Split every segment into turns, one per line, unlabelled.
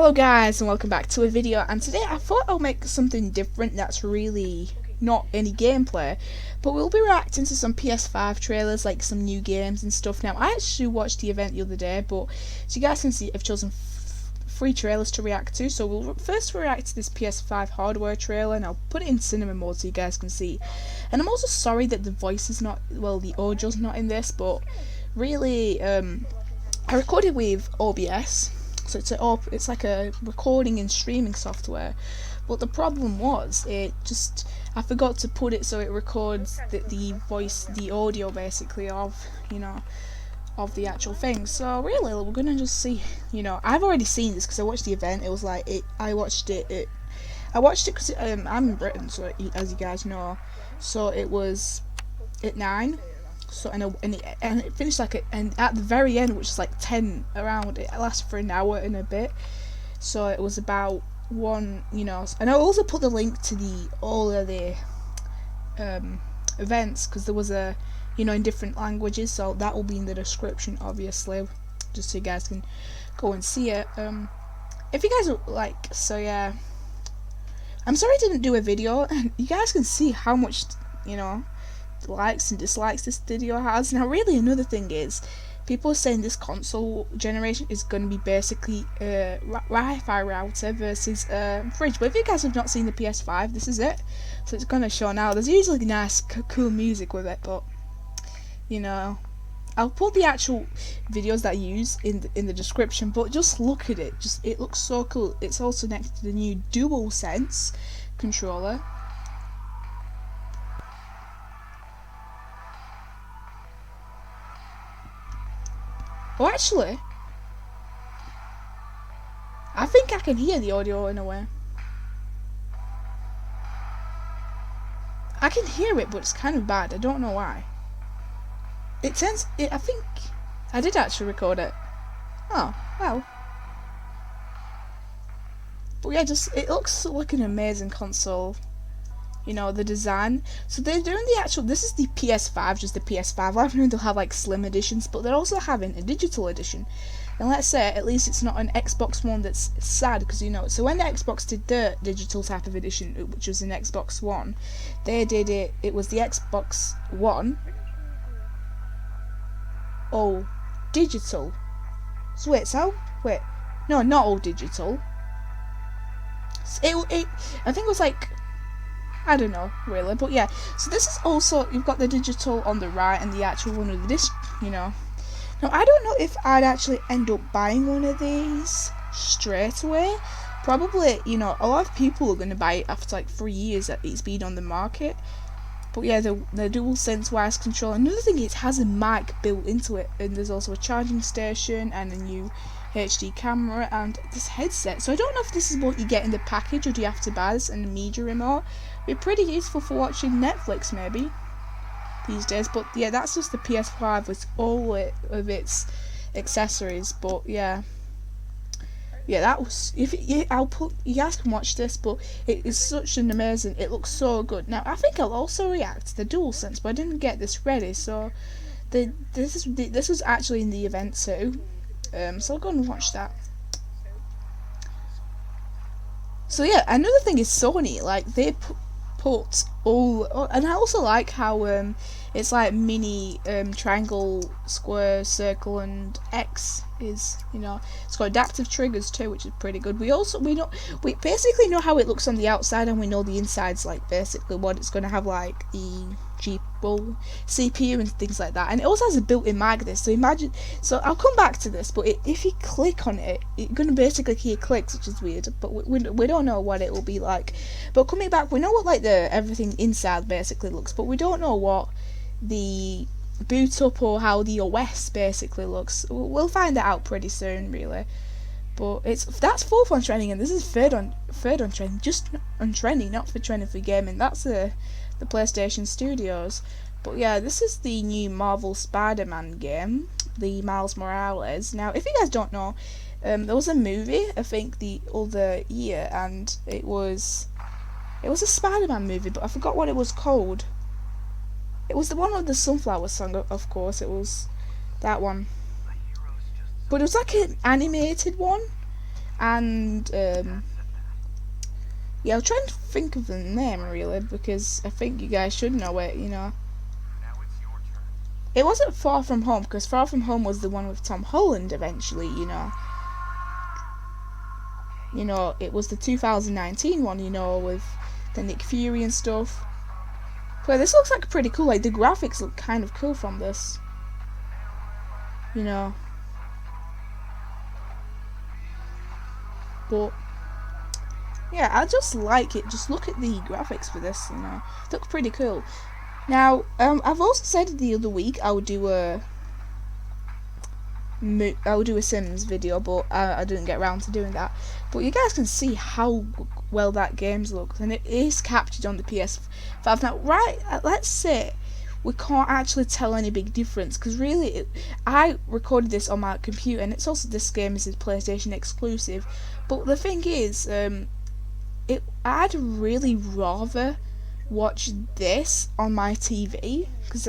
Hello guys and welcome back to a video, and today I thought I'll make something different that's really not any gameplay, but we'll be reacting to some PS5 trailers, like some new games and stuff. Now I actually watched the event the other day, but as you guys can see I've chosen three trailers to react to. So we'll first react to this PS5 hardware trailer, and I'll put it in cinema mode so you guys can see. And I'm also sorry that the voice is not, well, the audio's not in this, but really I recorded with OBS. So it's like a recording and streaming software, but the problem was I forgot to put it so it records the voice, the audio basically of of the actual thing. So really we're gonna just see. I've already seen this because I watched the event. It was like I watched it because I'm in Britain, so as you guys know, so it was at 9. So and it finished and at the very end, which is like 10 around, it lasted for an hour and a bit. So it was about one, and I also put the link to all of the events, because there was in different languages, so that will be in the description obviously, just so you guys can go and see it. If you guys like, so yeah, I'm sorry I didn't do a video, and you guys can see how much likes and dislikes this video has. Now really another thing is, people are saying this console generation is going to be basically Wi-Fi router versus fridge. But if you guys have not seen the PS5, this is it. So it's going to show now. There's usually nice cool music with it, but I'll put the actual videos that I use in the description. But just look at it, it looks so cool. It's also next to the new DualSense controller. Oh, actually, I think I can hear the audio in a way. I can hear it, but it's kind of bad. I don't know why. I think I did actually record it. Oh, well. But yeah, it looks like an amazing console. The design. So they're doing this is the PS5, just the PS5. I've known they'll have like slim editions, but they're also having a digital edition. And let's say at least it's not an Xbox One that's sad, because so when the Xbox did the digital type of edition, which was an Xbox One, they did it was the Xbox One all digital. So wait, no, not all digital. I think it was like, I don't know really, but yeah. So this is also, you've got the digital on the right and the actual one with the disc. Now I don't know if I'd actually end up buying one of these straight away. Probably, a lot of people are going to buy it after like 3 years that it's been on the market. But yeah, the DualSense wireless controller. Another thing, it has a mic built into it, and there's also a charging station and a new HD camera and this headset. So I don't know if this is what you get in the package, or do you have to buy this and a media remote. Be pretty useful for watching Netflix maybe these days. But yeah, that's just the PS5 with all of its accessories. But yeah, that was, I'll put, you guys can watch this, but it is such an amazing, it looks so good. Now I think I'll also react to the DualSense, but I didn't get this ready, so this was actually in the event too. So I'll go and watch that. So yeah, another thing is Sony, like they put all, and I also like how it's like mini triangle, square, circle, and X is, it's got adaptive triggers too, which is pretty good. We basically know how it looks on the outside, and we know the inside's like basically what it's going to have, like the CPU and things like that. And it also has a built-in magnet, so imagine, so I'll come back to this, but if you click on it, you're going to basically hear clicks, which is weird, but we don't know what it will be like. But coming back, we know what like everything inside basically looks, but we don't know what the boot up or how the OS basically looks. We'll find that out pretty soon really. But that's 4th on trending, and this is third on trending, just on trending, not for trending for gaming. That's the PlayStation Studios. But yeah, this is the new Marvel Spider-Man game, the Miles Morales. Now if you guys don't know, there was a movie I think the other year, and it was a Spider-Man movie, but I forgot what it was called. It was the one with the Sunflower song, of course. It was that one. But it was like an animated one, and yeah, I'm trying to think of the name really, because I think you guys should know it, you know. It wasn't Far From Home, because Far From Home was the one with Tom Holland eventually, you know. You know, it was the 2019 one, you know, with the Nick Fury and stuff. But this looks like pretty cool, like the graphics look kind of cool from this. You know. But yeah, I just like it. Just look at the graphics for this, you know. It looks pretty cool. Now, I've also said the other week I would do a Sims video, but I didn't get around to doing that. But you guys can see how well that game looks, and it is captured on the PS5. Now, right, let's say we can't actually tell any big difference, because really, I recorded this on my computer, and it's also, this game is a PlayStation exclusive. But the thing is, I'd really rather watch this on my TV, because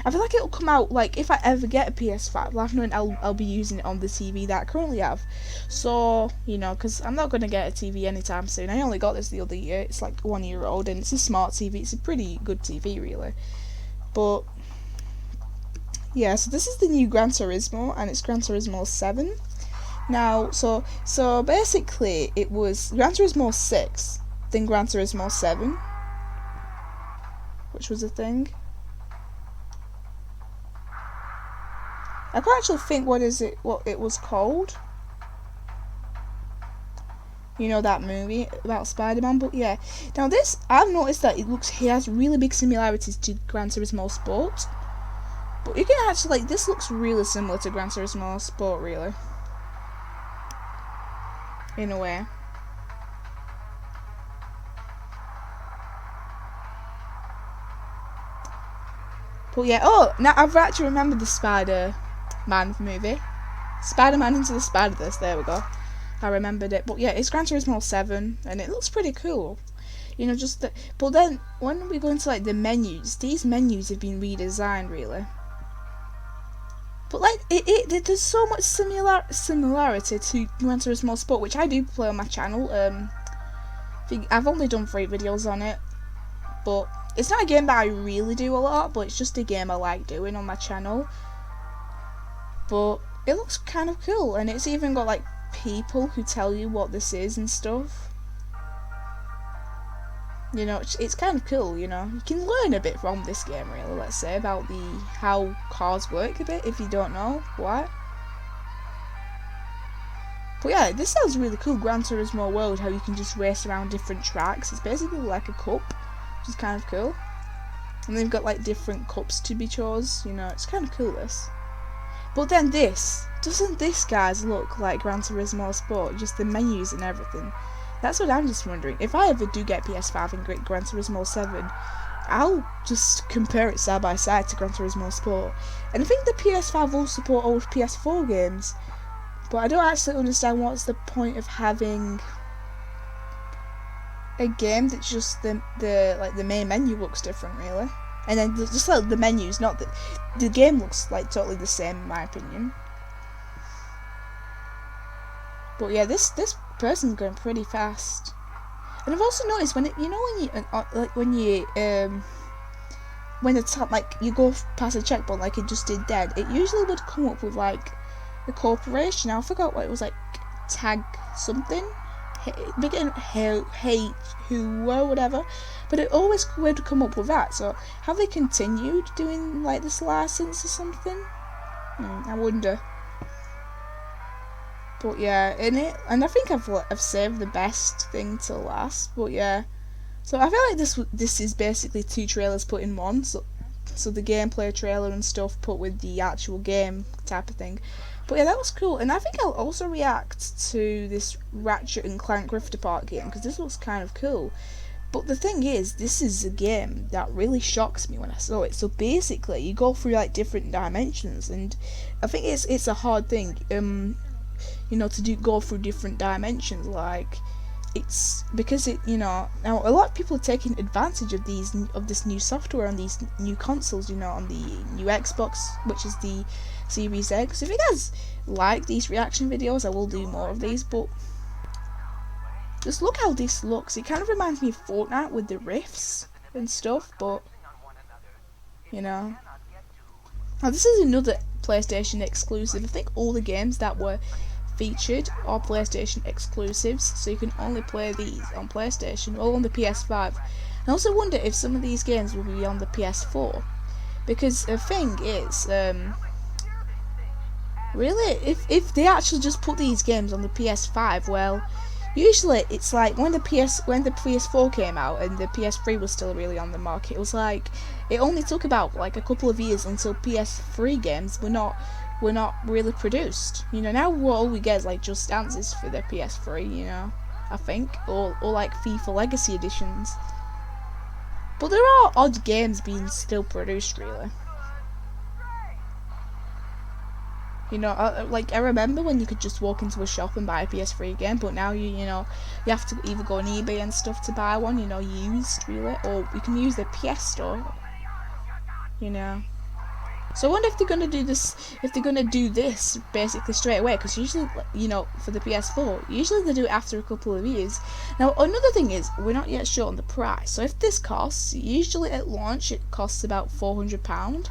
I feel like it'll come out, like, if I ever get a PS5, like, knowing I'll be using it on the TV that I currently have. So, you know, because I'm not going to get a TV anytime soon. I only got this the other year. It's like 1 year old, and it's a smart TV. It's a pretty good TV, really. But yeah, so this is the new Gran Turismo, and it's Gran Turismo 7. Now, so basically, it was Gran Turismo 6, then Gran Turismo 7, which was a thing. I can't actually think what it was called. You know, that movie about Spider-Man, but yeah. Now this, I've noticed that he has really big similarities to Gran Turismo Sport. But you can actually, like, this looks really similar to Gran Turismo Sport, really. In a way. But yeah, oh, now I've actually remembered the Spider-Man movie. Spider-Man Into the Spider-Verse, there we go. I remembered it. But yeah, it's Gran Turismo 7, and it looks pretty cool. You know, but then, when we go into, like, the menus, these menus have been redesigned, really. But, like, there's so much similarity to Gran Turismo Sport, which I do play on my channel. I've only done 3 videos on it, but it's not a game that I really do a lot, but it's just a game I like doing on my channel. But it looks kind of cool, and it's even got, like, people who tell you what this is and stuff. You know, it's kind of cool, you know. You can learn a bit from this game, really, let's say, about how cars work a bit, if you don't know what. But yeah, this sounds really cool, Gran Turismo World, how you can just race around different tracks. It's basically like a cup, which is kind of cool. And they've got, like, different cups to be chose, you know, it's kind of cool, this. But then doesn't this, guys, look like Gran Turismo Sport, just the menus and everything? That's what I'm just wondering. If I ever do get PS5 and get Gran Turismo 7, I'll just compare it side by side to Gran Turismo Sport. And I think the PS5 will support old PS4 games, but I don't actually understand what's the point of having a game that's just the main menu looks different, really. And then just like the menus, not the game looks like totally the same in my opinion. But yeah, this person's going pretty fast. And I've also noticed when the top, like, you go past a checkpoint like it just did then, it usually would come up with, like, a corporation. Now I forgot what it was, like, tag something, begin hate who or whatever, but it always would come up with that. So have they continued doing, like, this license or something? I wonder. But yeah, and I think I've saved the best thing to last. But yeah, so I feel like this is basically 2 trailers put in one. So the gameplay trailer and stuff put with the actual game type of thing. But yeah, that was cool. And I think I'll also react to this Ratchet and Clank Rift Apart game, because this looks kind of cool. But the thing is, this is a game that really shocks me when I saw it. So basically, you go through, like, different dimensions, and I think it's a hard thing. You know, to go through different dimensions, like, it's because you know, now a lot of people are taking advantage of this new software on these new consoles, you know, on the new Xbox, which is the Series X. If you guys like these reaction videos, I will do more of these, but just look how this looks. It kind of reminds me of Fortnite with the rifts and stuff, but you know. Now this is another PlayStation exclusive. I think all the games that were featured are PlayStation exclusives, so you can only play these on PlayStation or on the PS5. I also wonder if some of these games will be on the PS4, because the thing is, really, if they actually just put these games on the PS5, well, usually it's like when the PS4 came out and the PS3 was still really on the market, it was like it only took about like a couple of years until PS3 games were not really produced. You know, now all we get is like Just Dances for the PS3, you know, I think, or like FIFA Legacy editions. But there are odd games being still produced, really. You know, I remember when you could just walk into a shop and buy a PS3 game, but now you have to either go on eBay and stuff to buy one, you know, used, really, or you can use the PS Store, you know. So I wonder if they're gonna do this, basically straight away, because usually, you know, for the PS4, usually they do it after a couple of years. Now another thing is, we're not yet sure on the price. So if this costs, usually at launch it costs about £400.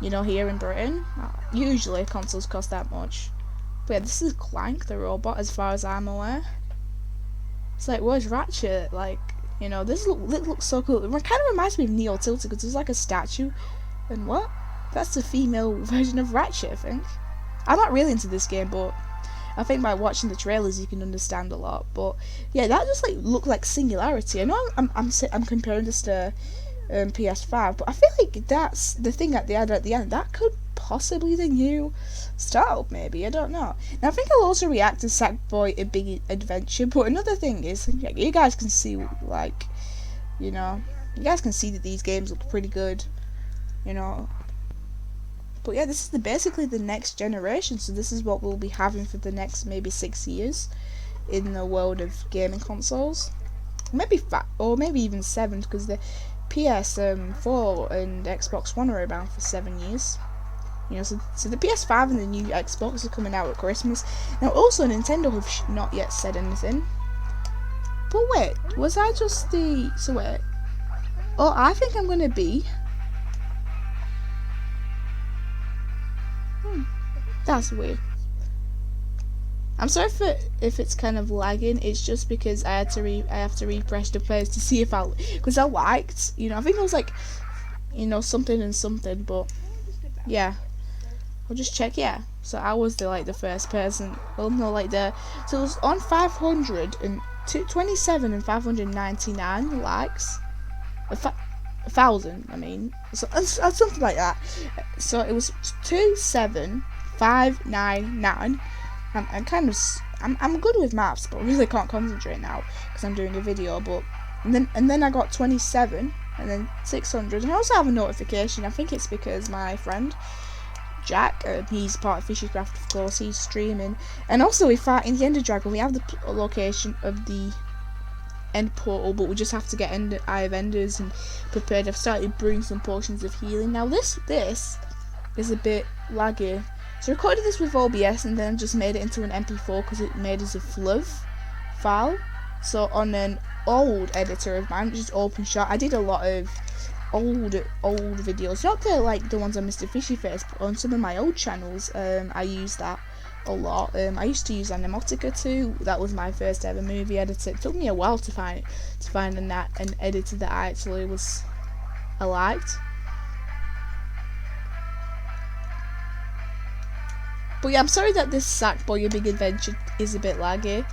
You know, here in Britain, usually consoles cost that much. But yeah, this is Clank the robot, as far as I'm aware. It's like, where's Ratchet? Like, you know, this looks so cool. It kind of reminds me of Neo Tilted, because there's like a statue. And what? That's the female version of Ratchet, I think. I'm not really into this game, but I think by watching the trailers you can understand a lot. But yeah, that just like looked like Singularity. I know I'm comparing this to PS5, but I feel like that's the thing at the end. That could possibly the new style, maybe. I don't know. Now I think I'll also react to Sackboy: A Big Adventure. But another thing is, you guys can see, like, you know, you guys can see that these games look pretty good. You know, but yeah, this is basically the next generation, so this is what we'll be having for the next maybe 6 years in the world of gaming consoles, maybe even 7, because the PS4 and Xbox One are around for 7 years. You know, so the PS5 and the new Xbox are coming out at Christmas. Now also Nintendo have not yet said anything. But wait, was I just the... So wait. Oh, I think I'm gonna be... That's weird. I'm sorry if it's kind of lagging. It's just because I have to refresh the page to see if because I liked, you know, I think it was like, you know, something and something, but yeah, I'll just check. Yeah, so I was the first person. Well, no, so it was on 527 and 599 likes. 1,000, I mean, so something like that. So it was 27599. I'm good with maths, but I really can't concentrate now because I'm doing a video. But and then I got 27, and then 600. And I also have a notification. I think it's because my friend Jack, he's part of FishyCraft, of course. He's streaming, and also we fight in the Ender Dragon. We have the location of the end portal, but we just have to get Eye of Enders and prepared. I've started brewing some potions of healing. Now this is a bit laggy, so I recorded this with OBS and then just made it into an MP4 because it made as a FLUV file. So on an old editor of mine, which is OpenShot, I did a lot of old videos, not the ones on Mr FishyFace, but on some of my old channels. I used that a lot. I used to use Animatica too. That was my first ever movie editor. It took me a while to find an editor that I liked. But yeah, I'm sorry that this Sackboy: A Big Adventure is a bit laggy.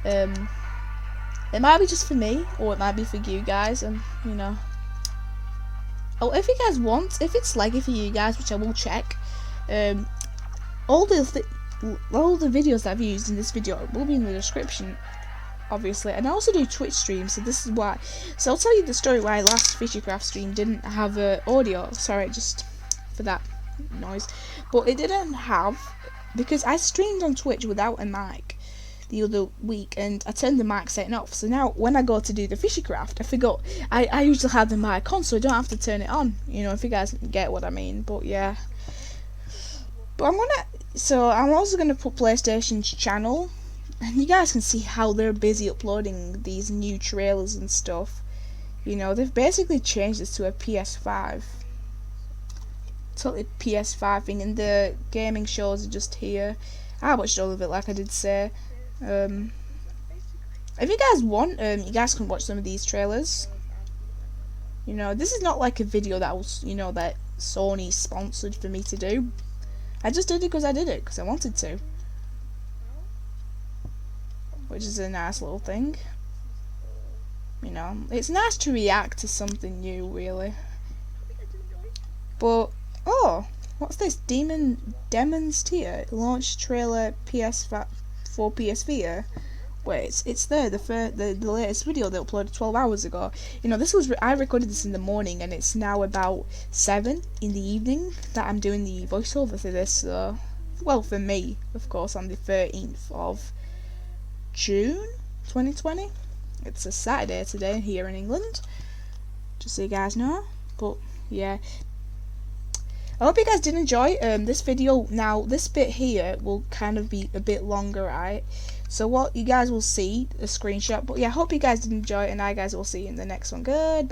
It might be just for me, or it might be for you guys, and you know. Oh, if you guys want, if it's laggy for you guys, which I will check, all the videos that I've used in this video will be in the description, obviously. And I also do Twitch streams, so this is why. So I'll tell you the story why last FishyCraft stream didn't have audio. Sorry, just for that noise. But it didn't have, because I streamed on Twitch without a mic the other week, and I turned the mic setting off. So now when I go to do the FishyCraft, I forgot I usually have the mic on, so I don't have to turn it on. You know, if you guys get what I mean. But yeah. But I'm also gonna put PlayStation's channel, and you guys can see how they're busy uploading these new trailers and stuff. You know, they've basically changed this to a PS5. Totally PS5 thing, and the gaming shows are just here. I watched all of it, like I did say. If you guys want, you guys can watch some of these trailers. You know, this is not like a video that was, you know, that Sony sponsored for me to do. I just did it because I did it, because I wanted to. Which is a nice little thing. You know, it's nice to react to something new, really. But, oh, what's this? Demon's Tier launch trailer PS5 for PS Vita. Wait, it's there. The latest video they uploaded 12 hours ago. You know, I recorded this in the morning, and it's now about 7 in the evening that I'm doing the voiceover for this. So, well, for me, of course, on the 13th of June 2020. It's a Saturday today here in England, just so you guys know. But yeah, I hope you guys did enjoy this video. Now this bit here will kind of be a bit longer, right? So what you guys will see a screenshot. But yeah, I hope you guys did enjoy, and I guys will see you in the next one. Goodbye.